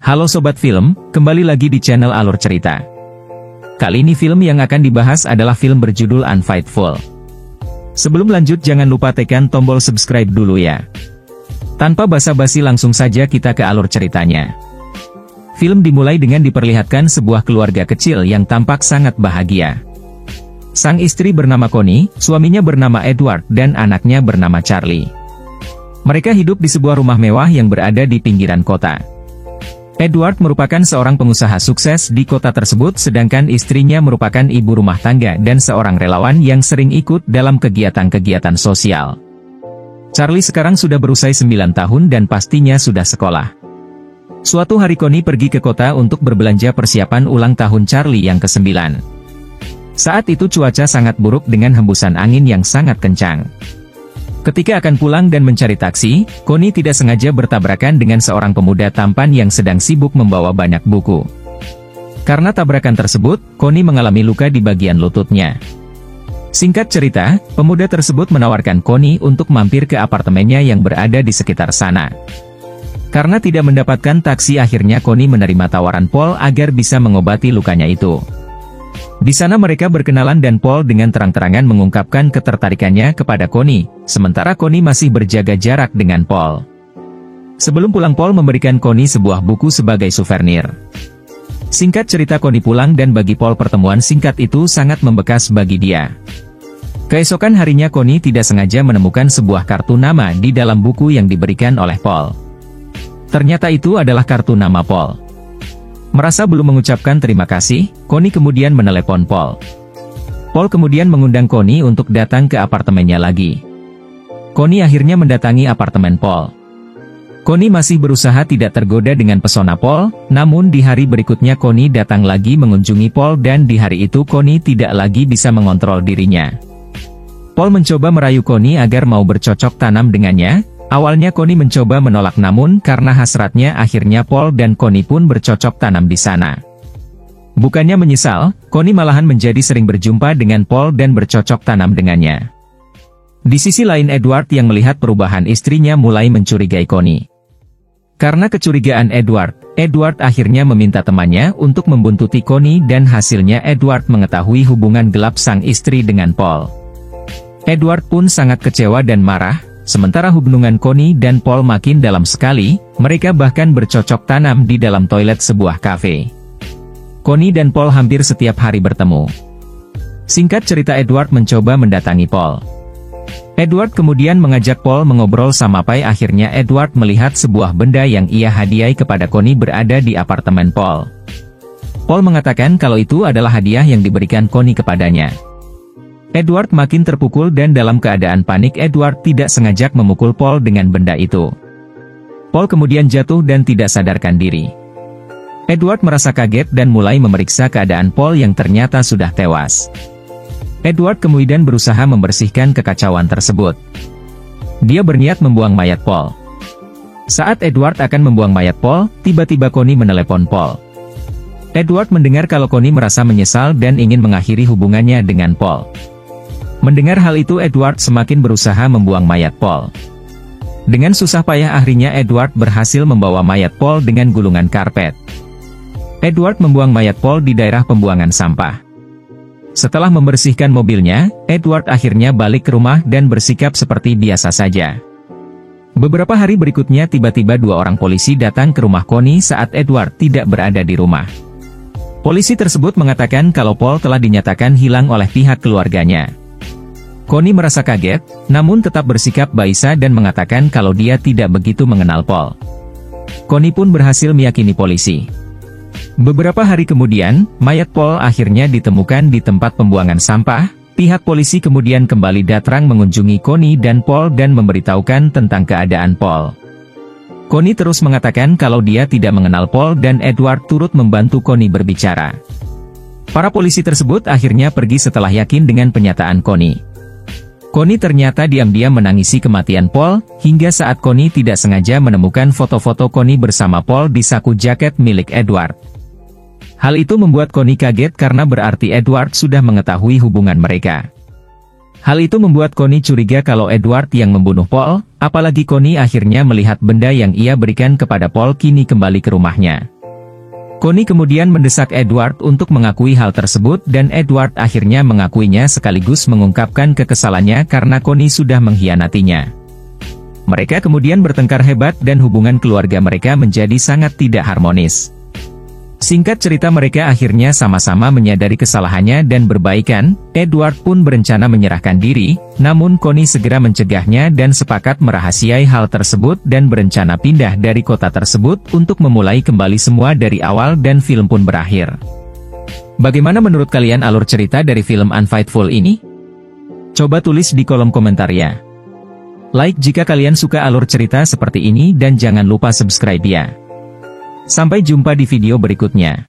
Halo Sobat Film, kembali lagi di channel Alur Cerita. Kali ini film yang akan dibahas adalah film berjudul Unfaithful. Sebelum lanjut jangan lupa tekan tombol subscribe dulu ya. Tanpa basa-basi langsung saja kita ke alur ceritanya. Film dimulai dengan diperlihatkan sebuah keluarga kecil yang tampak sangat bahagia. Sang istri bernama Connie, suaminya bernama Edward, dan anaknya bernama Charlie. Mereka hidup di sebuah rumah mewah yang berada di pinggiran kota. Edward merupakan seorang pengusaha sukses di kota tersebut sedangkan istrinya merupakan ibu rumah tangga dan seorang relawan yang sering ikut dalam kegiatan-kegiatan sosial. Charlie sekarang sudah berusia 9 tahun dan pastinya sudah sekolah. Suatu hari Connie pergi ke kota untuk berbelanja persiapan ulang tahun Charlie yang ke-9. Saat itu cuaca sangat buruk dengan hembusan angin yang sangat kencang. Ketika akan pulang dan mencari taksi, Connie tidak sengaja bertabrakan dengan seorang pemuda tampan yang sedang sibuk membawa banyak buku. Karena tabrakan tersebut, Connie mengalami luka di bagian lututnya. Singkat cerita, pemuda tersebut menawarkan Connie untuk mampir ke apartemennya yang berada di sekitar sana. Karena tidak mendapatkan taksi akhirnya Connie menerima tawaran Paul agar bisa mengobati lukanya itu. Di sana mereka berkenalan dan Paul dengan terang-terangan mengungkapkan ketertarikannya kepada Connie, sementara Connie masih berjaga jarak dengan Paul. Sebelum pulang Paul memberikan Connie sebuah buku sebagai souvenir. Singkat cerita Connie pulang dan bagi Paul pertemuan singkat itu sangat membekas bagi dia. Keesokan harinya Connie tidak sengaja menemukan sebuah kartu nama di dalam buku yang diberikan oleh Paul. Ternyata itu adalah kartu nama Paul. Merasa belum mengucapkan terima kasih, Connie kemudian menelepon Paul. Paul kemudian mengundang Connie untuk datang ke apartemennya lagi. Connie akhirnya mendatangi apartemen Paul. Connie masih berusaha tidak tergoda dengan pesona Paul, namun di hari berikutnya Connie datang lagi mengunjungi Paul dan di hari itu Connie tidak lagi bisa mengontrol dirinya. Paul mencoba merayu Connie agar mau bercocok tanam dengannya. Awalnya Connie mencoba menolak namun karena hasratnya akhirnya Paul dan Connie pun bercocok tanam di sana. Bukannya menyesal, Connie malahan menjadi sering berjumpa dengan Paul dan bercocok tanam dengannya. Di sisi lain Edward yang melihat perubahan istrinya mulai mencurigai Connie. Karena kecurigaan Edward akhirnya meminta temannya untuk membuntuti Connie dan hasilnya Edward mengetahui hubungan gelap sang istri dengan Paul. Edward pun sangat kecewa dan marah. Sementara hubungan Connie dan Paul makin dalam sekali, mereka bahkan bercocok tanam di dalam toilet sebuah kafe. Connie dan Paul hampir setiap hari bertemu. Singkat cerita Edward mencoba mendatangi Paul. Edward kemudian mengajak Paul mengobrol sampai akhirnya Edward melihat sebuah benda yang ia hadiahi kepada Connie berada di apartemen Paul. Paul mengatakan kalau itu adalah hadiah yang diberikan Connie kepadanya. Edward makin terpukul dan dalam keadaan panik Edward tidak sengaja memukul Paul dengan benda itu. Paul kemudian jatuh dan tidak sadarkan diri. Edward merasa kaget dan mulai memeriksa keadaan Paul yang ternyata sudah tewas. Edward kemudian berusaha membersihkan kekacauan tersebut. Dia berniat membuang mayat Paul. Saat Edward akan membuang mayat Paul, tiba-tiba Connie menelepon Paul. Edward mendengar kalau Connie merasa menyesal dan ingin mengakhiri hubungannya dengan Paul. Mendengar hal itu Edward semakin berusaha membuang mayat Paul. Dengan susah payah akhirnya Edward berhasil membawa mayat Paul dengan gulungan karpet. Edward membuang mayat Paul di daerah pembuangan sampah. Setelah membersihkan mobilnya, Edward akhirnya balik ke rumah dan bersikap seperti biasa saja. Beberapa hari berikutnya tiba-tiba 2 orang polisi datang ke rumah Connie saat Edward tidak berada di rumah. Polisi tersebut mengatakan kalau Paul telah dinyatakan hilang oleh pihak keluarganya. Connie merasa kaget, namun tetap bersikap baisa dan mengatakan kalau dia tidak begitu mengenal Paul. Connie pun berhasil meyakini polisi. Beberapa hari kemudian, mayat Paul akhirnya ditemukan di tempat pembuangan sampah. Pihak polisi kemudian kembali datang mengunjungi Connie dan Paul dan memberitahukan tentang keadaan Paul. Connie terus mengatakan kalau dia tidak mengenal Paul dan Edward turut membantu Connie berbicara. Para polisi tersebut akhirnya pergi setelah yakin dengan penyataan Connie. Connie ternyata diam-diam menangisi kematian Paul, hingga saat Connie tidak sengaja menemukan foto-foto Connie bersama Paul di saku jaket milik Edward. Hal itu membuat Connie kaget karena berarti Edward sudah mengetahui hubungan mereka. Hal itu membuat Connie curiga kalau Edward yang membunuh Paul, apalagi Connie akhirnya melihat benda yang ia berikan kepada Paul kini kembali ke rumahnya. Connie kemudian mendesak Edward untuk mengakui hal tersebut dan Edward akhirnya mengakuinya sekaligus mengungkapkan kekesalannya karena Connie sudah mengkhianatinya. Mereka kemudian bertengkar hebat dan hubungan keluarga mereka menjadi sangat tidak harmonis. Singkat cerita mereka akhirnya sama-sama menyadari kesalahannya dan berbaikan. Edward pun berencana menyerahkan diri, namun Connie segera mencegahnya dan sepakat merahasiai hal tersebut dan berencana pindah dari kota tersebut untuk memulai kembali semua dari awal dan film pun berakhir. Bagaimana menurut kalian alur cerita dari film Unfaithful ini? Coba tulis di kolom komentar ya. Like jika kalian suka alur cerita seperti ini dan jangan lupa subscribe ya. Sampai jumpa di video berikutnya.